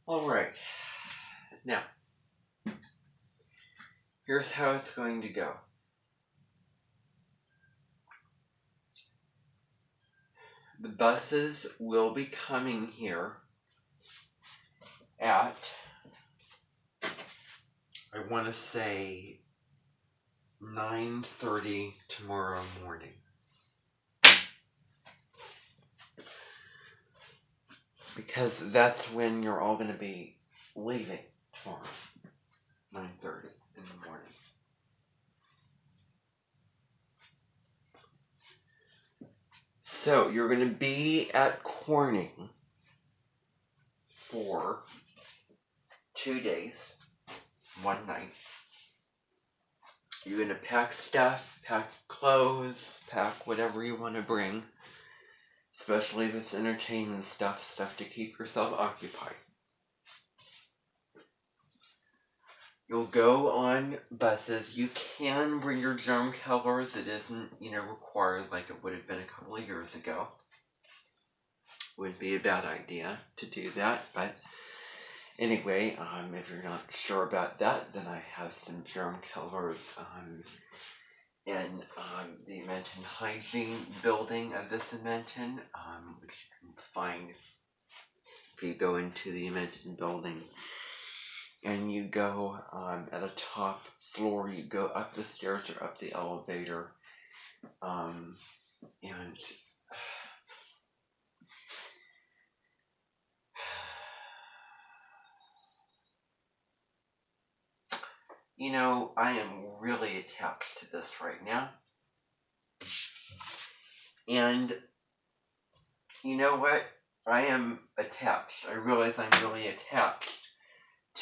Alright, now, here's how it's going to go. The buses will be coming here at, I want to say, 9:30 tomorrow morning. Because that's when you're all going to be leaving tomorrow. 9:30 in the morning. So you're going to be at Corning for 2 days, 1 night. You're going to pack stuff, pack clothes, pack whatever you want to bring. Especially if it's entertainment stuff to keep yourself occupied. You'll go on buses. You can bring your germ killers. It isn't, required like it would have been a couple of years ago. Would be a bad idea to do that, but anyway, if you're not sure about that, then I have some germ killers in the Amenten hygiene building of this Amenten, which you can find if you go into the Amenten building. And you go at a top floor, you go up the stairs or up the elevator, and I am really attached to this right now. And you know what? I am attached. I realize I'm really attached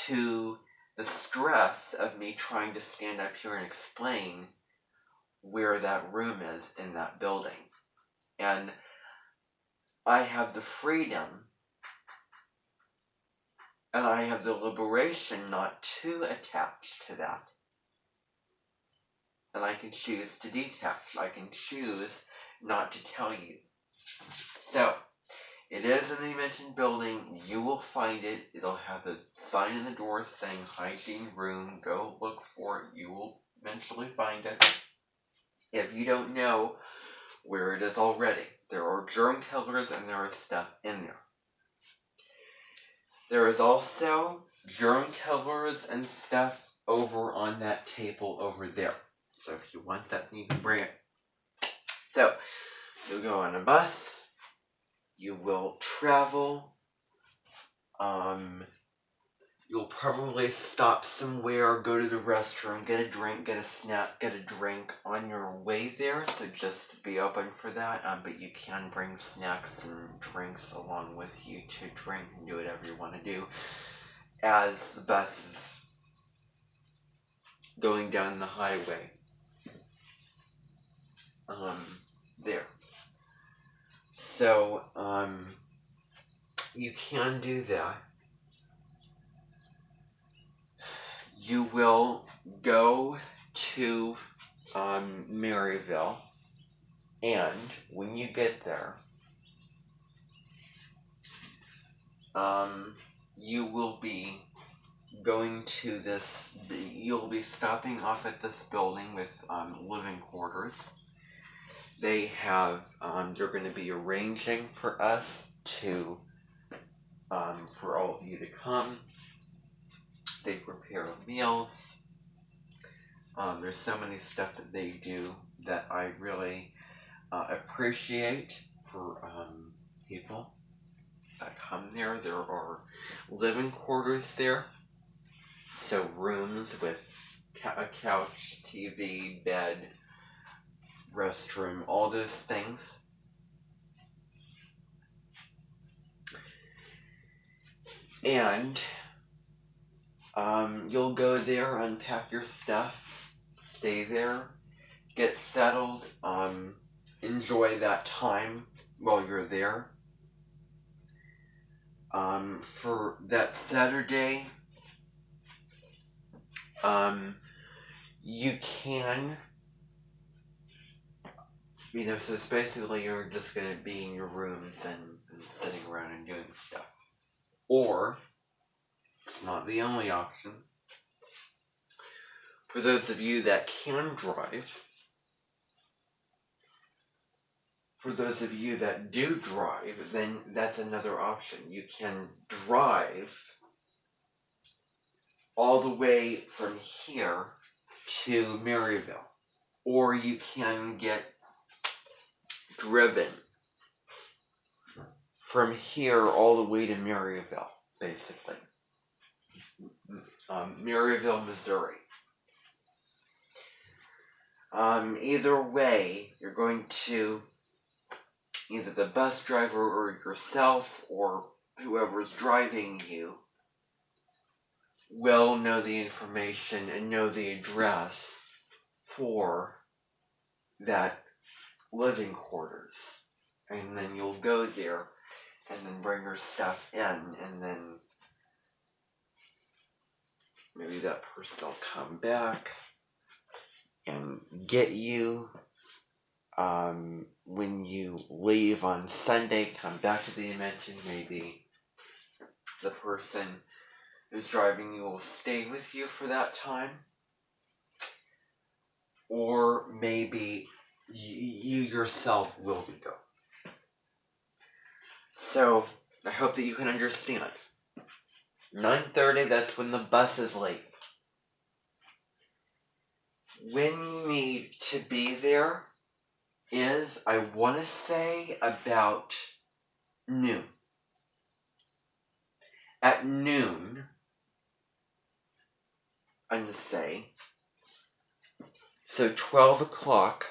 to the stress of me trying to stand up here and explain where that room is in that building. And I have the freedom and I have the liberation not to attach to that. And I can choose to detach. I can choose not to tell you. So, it is in the Amenten building. You will find it. It'll have a sign in the door saying hygiene room. Go look for it. You will eventually find it. If you don't know where it is already, there are germ killers and there is stuff in there. There is also germ killers and stuff over on that table over there. So if you want that, you can bring it. So, you'll go on a bus. You will travel. You'll probably stop somewhere, go to the restroom, get a drink, get a snack, get a drink on your way there. So just be open for that. But you can bring snacks and drinks along with you to drink and do whatever you want to do as the bus is going down the highway. There. So, you can do that. You will go to Maryville, and when you get there, you will be going to this, you'll be stopping off at this building with living quarters. They have, they're going to be arranging for us to, for all of you to come. They prepare meals. There's so many stuff that they do that I really appreciate for people that come there. There are living quarters there. So rooms with a couch, TV, bed, restroom, all those things. And you'll go there, unpack your stuff, stay there, get settled, enjoy that time while you're there. For that Saturday, you can, so it's basically you're just going to be in your rooms and sitting around and doing stuff. Or It's not the only option. For those of you that can drive, for those of you that do drive, then that's another option. You can drive all the way from here to Maryville, or you can get driven from here all the way to Maryville, basically. Maryville, Missouri. Either way, you're going to, either the bus driver or yourself or whoever's driving you will know the information and know the address for that living quarters. And then you'll go there and then bring your stuff in, and then maybe that person will come back and get you. When you leave on Sunday, come back to the Amenten. Maybe the person who's driving you will stay with you for that time, or maybe you yourself will be going. So I hope that you can understand. 9:30, that's when the buses leave. When you need to be there is, I want to say, about noon. At noon, I'm going to say, so 12 o'clock,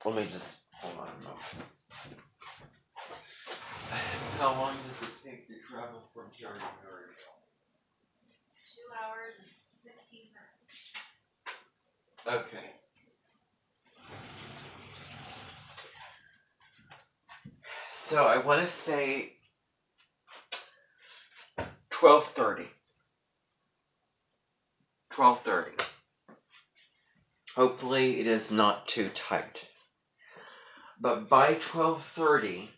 let me just, hold on a moment. How long does it take to travel from here to Maryville? 2 hours and 15 minutes. Okay. So I want to say 12:30. 12:30. Hopefully it is not too tight. But by 12:30,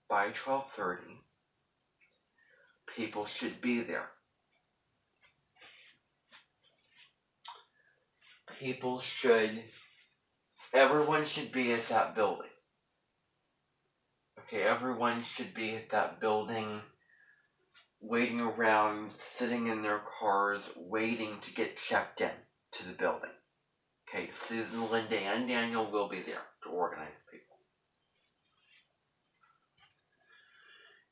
by 12:30, people should be there. Everyone should be at that building. Okay, everyone should be at that building, waiting around, sitting in their cars, waiting to get checked in to the building. Okay, Susan, Linda, and Daniel will be there to organize people.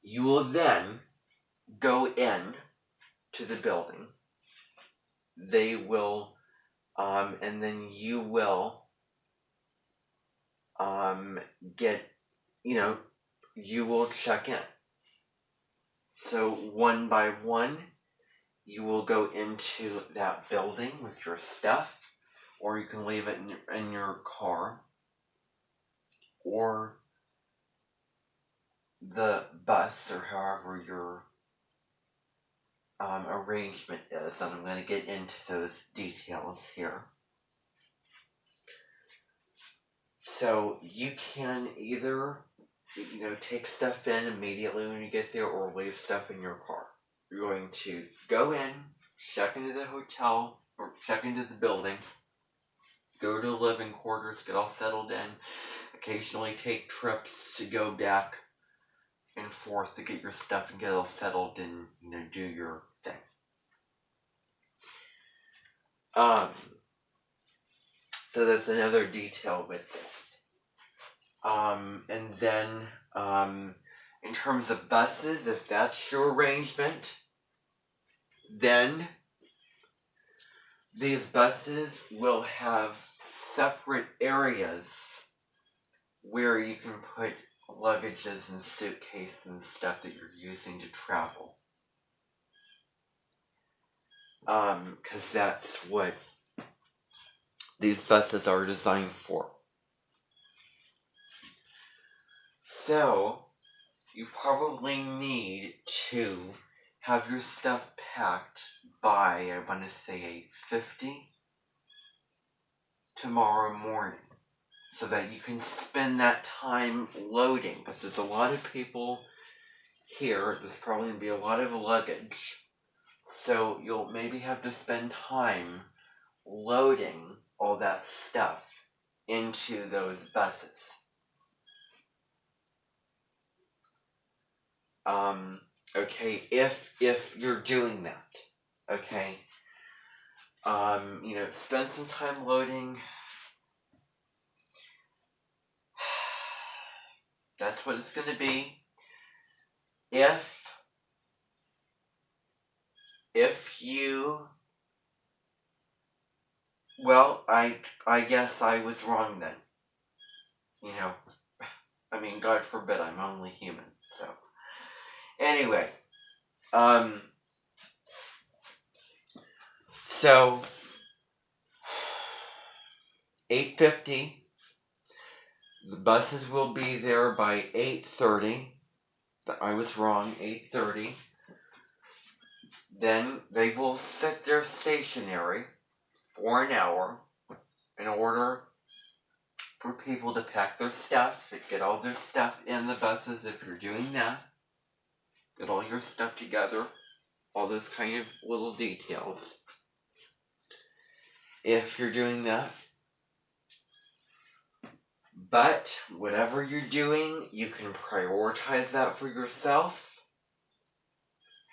You will then go in to the building. They will, and then you will get, you will check in. So one by one, you will go into that building with your stuff, or you can leave it in your car, or the bus, or however your arrangement is, and I'm going to get into those details here. So you can either, take stuff in immediately when you get there, or leave stuff in your car. You're going to go in, check into the hotel, or check into the building, go to the living quarters, get all settled in, occasionally take trips to go back and forth to get your stuff and get all settled and, do your thing. So that's another detail with this. And then, in terms of buses, if that's your arrangement, then these buses will have separate areas where you can put luggages and suitcases and stuff that you're using to travel. Because that's what these buses are designed for. So, you probably need to have your stuff packed by, I want to say, 8:50. tomorrow morning so that you can spend that time loading, because there's a lot of people here. There's probably going to be a lot of luggage, so you'll maybe have to spend time loading all that stuff into those buses. Okay, if you're doing that, okay, spend some time loading. That's what it's going to be. If you, well, I guess I was wrong then. I mean, God forbid, I'm only human. So, anyway, so 8:50. The buses will be there by 8:30. I was wrong, 8:30. Then they will sit there stationary for an hour in order for people to pack their stuff, get all their stuff in the buses if you're doing that. Get all your stuff together, all those kind of little details. If you're doing that. But whatever you're doing, you can prioritize that for yourself.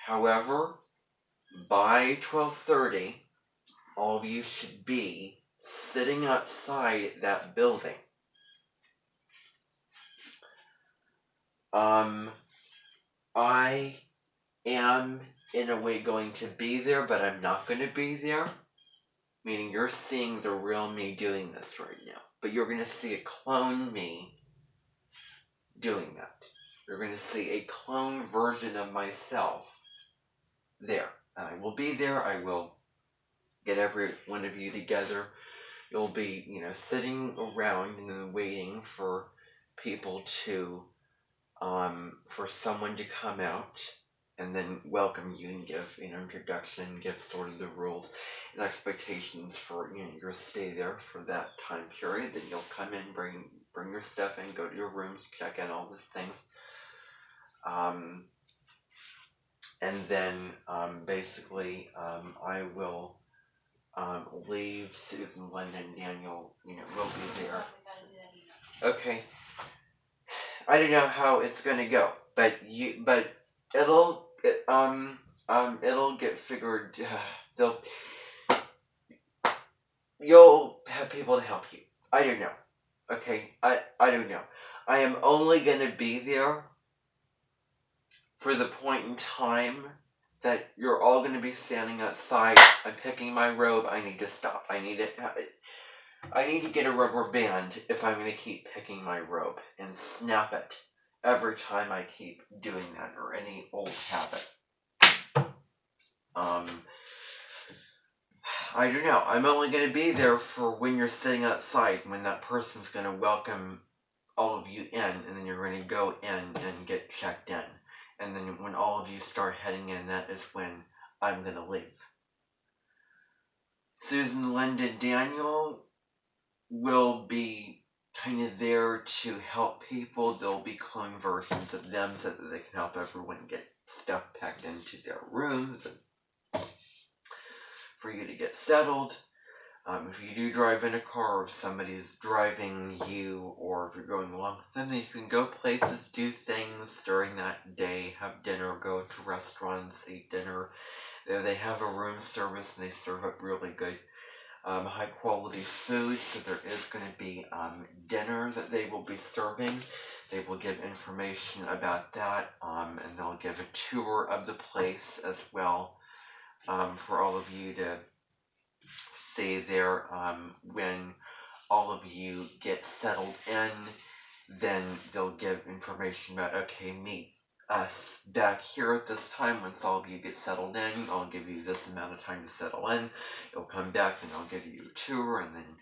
However, by 12:30, all of you should be sitting outside that building. I am in a way going to be there, but I'm not going to be there. Meaning you're seeing the real me doing this right now. But you're going to see a clone me doing that. You're going to see a clone version of myself there. And I will be there. I will get every one of you together. You'll be, sitting around and waiting for people to, for someone to come out and then welcome you and give an introduction, give sort of the rules and expectations for your stay there for that time period. Then you'll come in, bring your stuff in, go to your rooms, check in, all those things. And then basically I will leave. Susan, London, Daniel, will be there. Okay. I don't know how it's gonna go, but it'll get figured. You'll have people to help you. I don't know. Okay, I don't know. I am only gonna be there for the point in time that you're all gonna be standing outside. I'm picking my robe. I need to stop. I need to get a rubber band if I'm going to keep picking my rope and snap it every time I keep doing that, or any old habit. I don't know. I'm only going to be there for when you're sitting outside, when that person's going to welcome all of you in, and then you're going to go in and get checked in. And then when all of you start heading in, that is when I'm going to leave. Susan, Linda, Daniel will be kind of there to help people. There'll be clone versions of them so that they can help everyone get stuff packed into their rooms and for you to get settled. If you do drive in a car, or if somebody's driving you, or if you're going along with them, you can go places, do things during that day, have dinner, go to restaurants, eat dinner. They have a room service and they serve up really good high quality food, so there is going to be dinner that they will be serving. They will give information about that, and they'll give a tour of the place as well for all of you to see there. When all of you get settled in, then they'll give information about, okay, meet us back here at this time. Once all of you get settled in, I'll give you this amount of time to settle in. You'll come back and I'll give you a tour, and then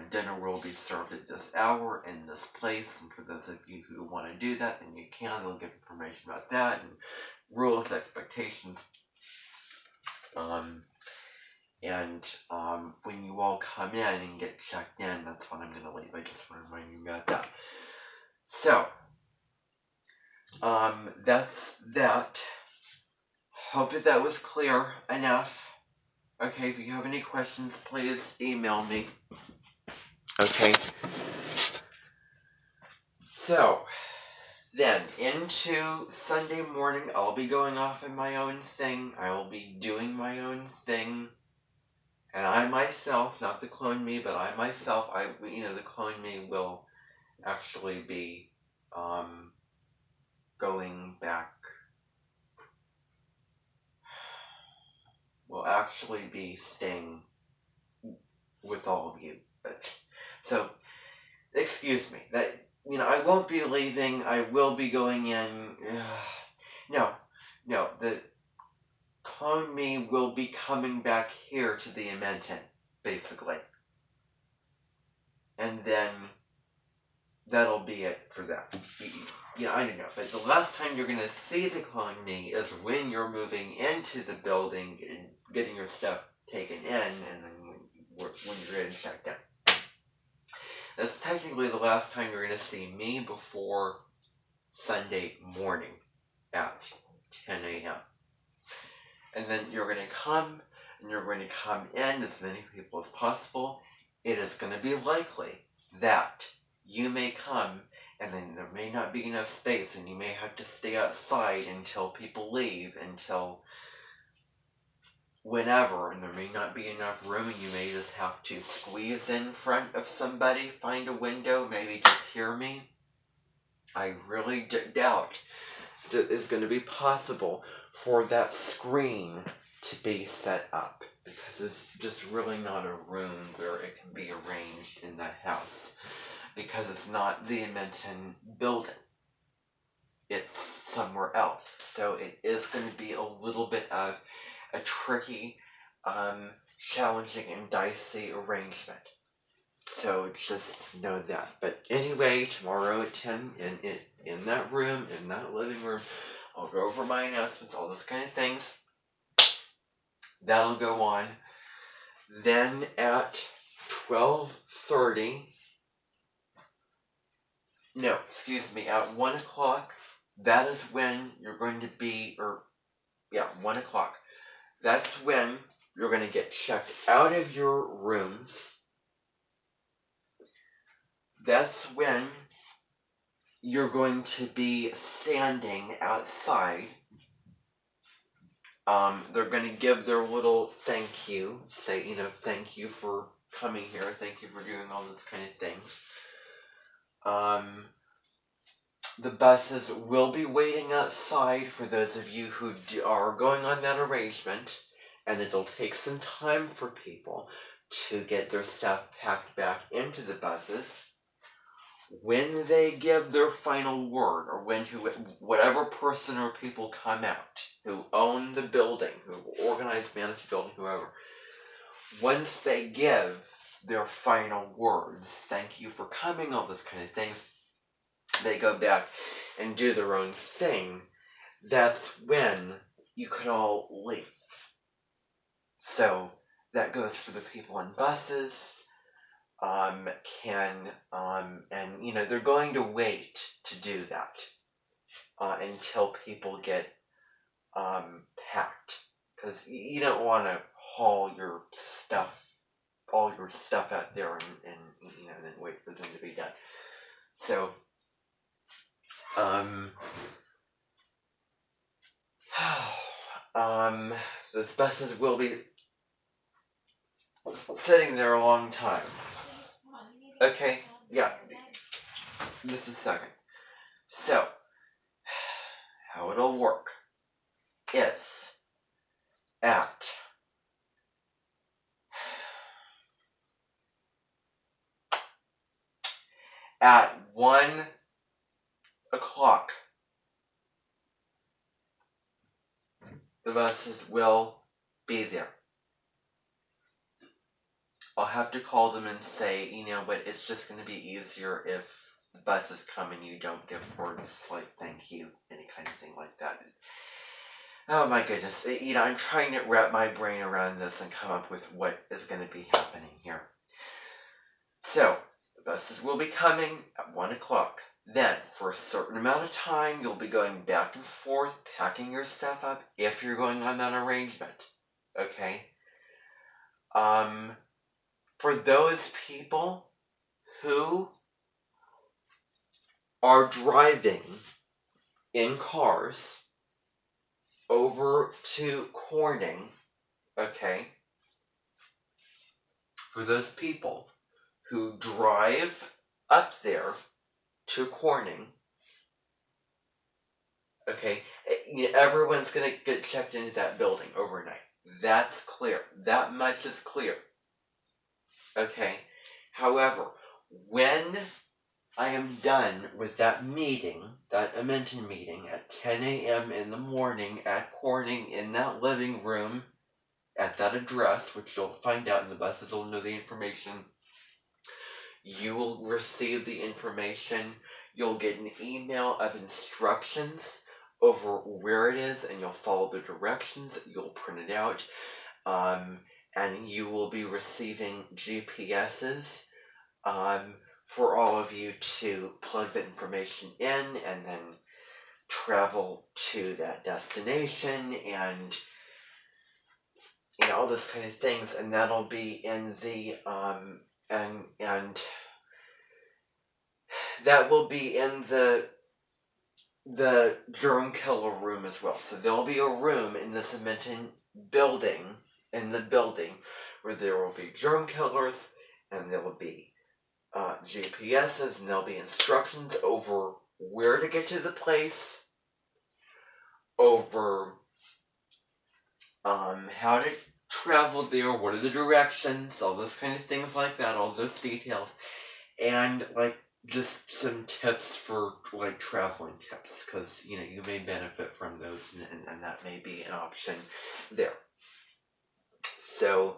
dinner will be served at this hour in this place. And for those of you who want to do that, then you can. They'll give information about that and rules, expectations. And when you all come in and get checked in, that's when I'm going to leave. I just want to remind you about that. So, that's that. Hope that was clear enough. Okay, if you have any questions, please email me. Okay. So, then, into Sunday morning, I'll be going off in my own thing. I will be doing my own thing. And I myself, not the clone me, but I myself, the clone me will actually be, going back. Will actually be staying with all of you. So, excuse me. I won't be leaving. I will be going in. No. The clone me will be coming back here to the Amenten, basically. And then that'll be it for that. I don't know. But the last time you're going to see the clone me is when you're moving into the building and getting your stuff taken in, and then when you're in checked in. That's technically the last time you're going to see me before Sunday morning at 10 a.m. And then you're going to come, and you're going to come in as many people as possible. It is going to be likely that you may come, and then there may not be enough space, and you may have to stay outside until people leave, until whenever, and there may not be enough room, and you may just have to squeeze in front of somebody, find a window, maybe just hear me. I really doubt that it's going to be possible for that screen to be set up, because it's just really not a room where it can be arranged in that house, because it's not the Amenten building. It's somewhere else. So it is going to be a little bit of a tricky, challenging, and dicey arrangement. So just know that. But anyway, tomorrow at 10, in that room, in that living room, I'll go over my announcements, all those kind of things. That'll go on. Then at 12:30, at 1 o'clock, that is when you're going to be, 1 o'clock. That's when you're going to get checked out of your rooms. That's when you're going to be standing outside. They're going to give their little thank you, say, thank you for coming here, thank you for doing all those kind of things. The buses will be waiting outside for those of you who are going on that arrangement, and it'll take some time for people to get their stuff packed back into the buses. When they give their final word, or whatever person or people come out who own the building, who organize, manage the building, whoever, once they give their final words, thank you for coming, all those kind of things, they go back and do their own thing. That's when you can all leave. So that goes for the people on buses. They're going to wait to do that until people get packed, because you don't want to haul all your stuff out there and then wait for them to be done. So those buses will be sitting there a long time. Okay, yeah. This is second. So, how it'll work is at 1 o'clock, the buses will be there. I'll have to call them and say, but it's just going to be easier if the buses come and you don't give words like thank you, any kind of thing like that. Oh my goodness. I'm trying to wrap my brain around this and come up with what is going to be happening here. So, the buses will be coming at 1 o'clock. Then, for a certain amount of time, you'll be going back and forth, packing your stuff up, if you're going on that arrangement. Okay? For those people who are driving in cars over to Corning, okay? For those people who drive up there to Corning, okay, everyone's going to get checked into that building overnight. That's clear. That much is clear. Okay? However, when I am done with that meeting, that Amenten meeting, at 10 a.m. in the morning at Corning in that living room, at that address, which you'll find out, and the buses will know the information, you will receive the information. You'll get an email of instructions over where it is, and you'll follow the directions. You'll print it out, and you will be receiving GPSs for all of you to plug that information in and then travel to that destination and all those kind of things, and that'll be in the and that will be in the germ killer room as well. So there'll be a room in this Amenten building, where there will be germ killers, and there will be GPSs, and there'll be instructions over where to get to the place, over how to travel there, what are the directions, all those kind of things like that, all those details, and just some tips for traveling tips, because you may benefit from those, and that may be an option there. So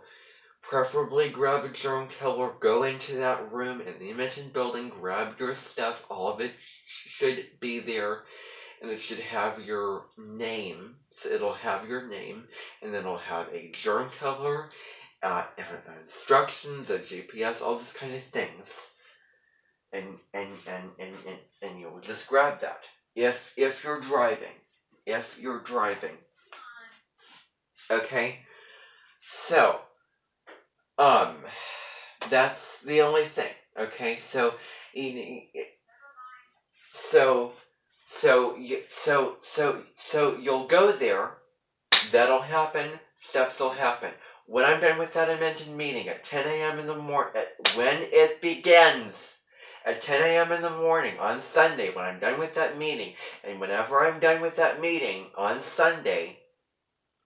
preferably grab a germ killer, go into that room in the Amenten building, grab your stuff, all of it should be there, and it should have your name. So it'll have your name, and then it'll have a germ killer, instructions, a GPS, all those kind of things. And you'll just grab that. If you're driving. Okay? So, that's the only thing. Okay? So you'll go there. That'll happen. Steps will happen. When I'm done with that Amenten meeting at 10 a.m. in the morning, when it begins at 10 a.m. in the morning on Sunday, when I'm done with that meeting, and whenever I'm done with that meeting on Sunday,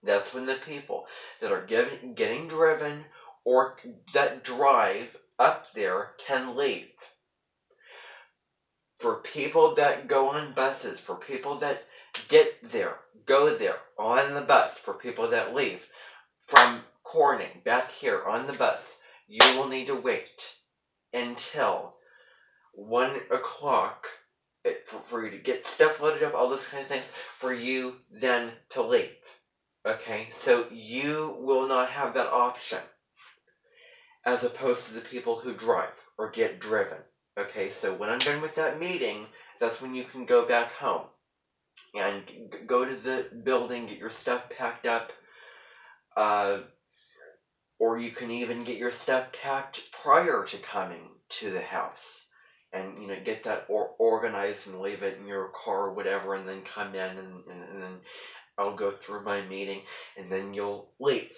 that's when the people that are getting driven or that drive up there can leave. For people that go on buses, for people that go there on the bus, for people that leave from Corning back here on the bus, you will need to wait until 1 o'clock for you to get stuff loaded up, all those kind of things, for you then to leave. Okay, so you will not have that option as opposed to the people who drive or get driven. Okay, so when I'm done with that meeting, that's when you can go back home and go to the building, get your stuff packed up, or you can even get your stuff packed prior to coming to the house, and get that organized and leave it in your car or whatever, and then come in and then I'll go through my meeting, and then you'll leave.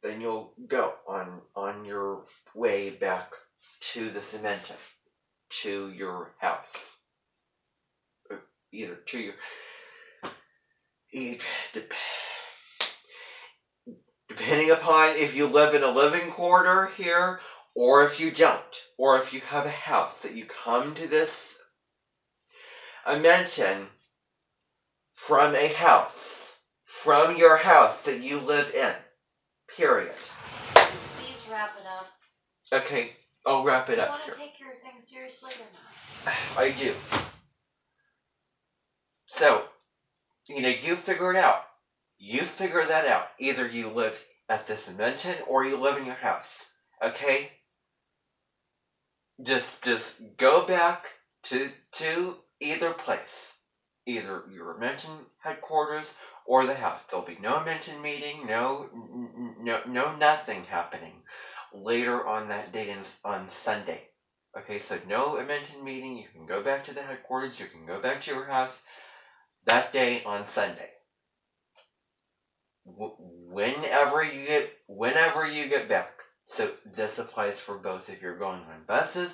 Then you'll go on your way back to the Amenten, to your house, either to your depending upon if you live in a living quarter here, or if you don't, or if you have a house that you come to this Amenten from your house that you live in, period. Please wrap it up. Okay, I'll wrap it up. Do you want to take your thing seriously or not? I do. So, you figure it out. You figure that out. Either you live at this Amenten or you live in your house. Okay? Just go back to either place. Either your Amenten headquarters or the house. There'll be no Amenten meeting, no nothing happening later on that day on Sunday. Okay, so no Amenten meeting. You can go back to the headquarters. You can go back to your house that day on Sunday. Whenever you get back. So this applies for both if you're going on buses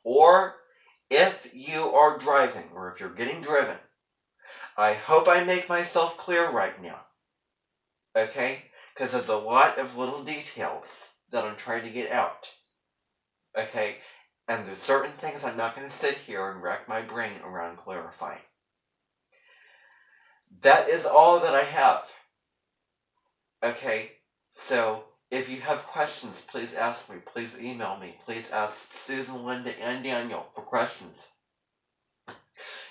or if you are driving or if you're getting driven. I hope I make myself clear right now. Okay? Because there's a lot of little details that I'm trying to get out. Okay? And there's certain things I'm not going to sit here and rack my brain around clarifying. That is all that I have. Okay? So, if you have questions, please ask me. Please email me. Please ask Susan, Linda, and Daniel for questions.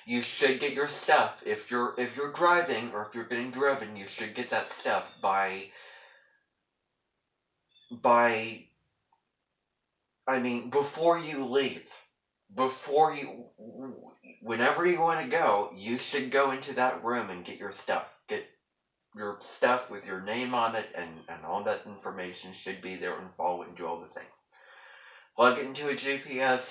You should get your stuff. If you're driving or if you're getting driven, you should get that stuff by before you leave. Whenever you want to go, you should go into that room and get your stuff. Get your stuff with your name on it and all that information should be there and follow it and do all the things. Plug it into a GPS.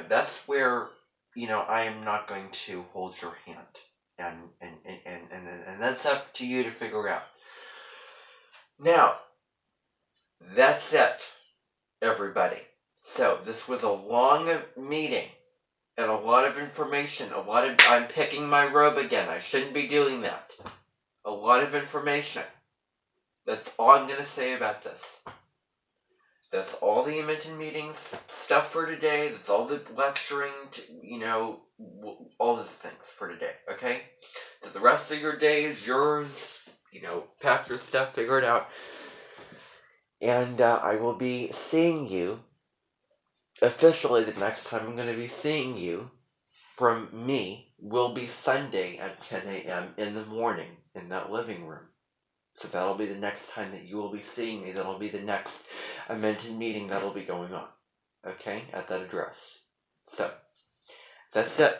That's where, I am not going to hold your hand. And that's up to you to figure out. Now, that's it, everybody. So, this was a long meeting. And a lot of information. I'm picking my robe again. I shouldn't be doing that. A lot of information. That's all I'm going to say about this. That's all the Amenten meetings stuff for today. That's all the lecturing, all those things for today, okay? So the rest of your day is yours. Pack your stuff, figure it out. And I will be seeing you, officially the next time I'm going to be seeing you from me will be Sunday at 10 a.m. in the morning in that living room. So that'll be the next time that you will be seeing me. That'll be the next Amenten meeting that'll be going on. Okay? At that address. So, that's it.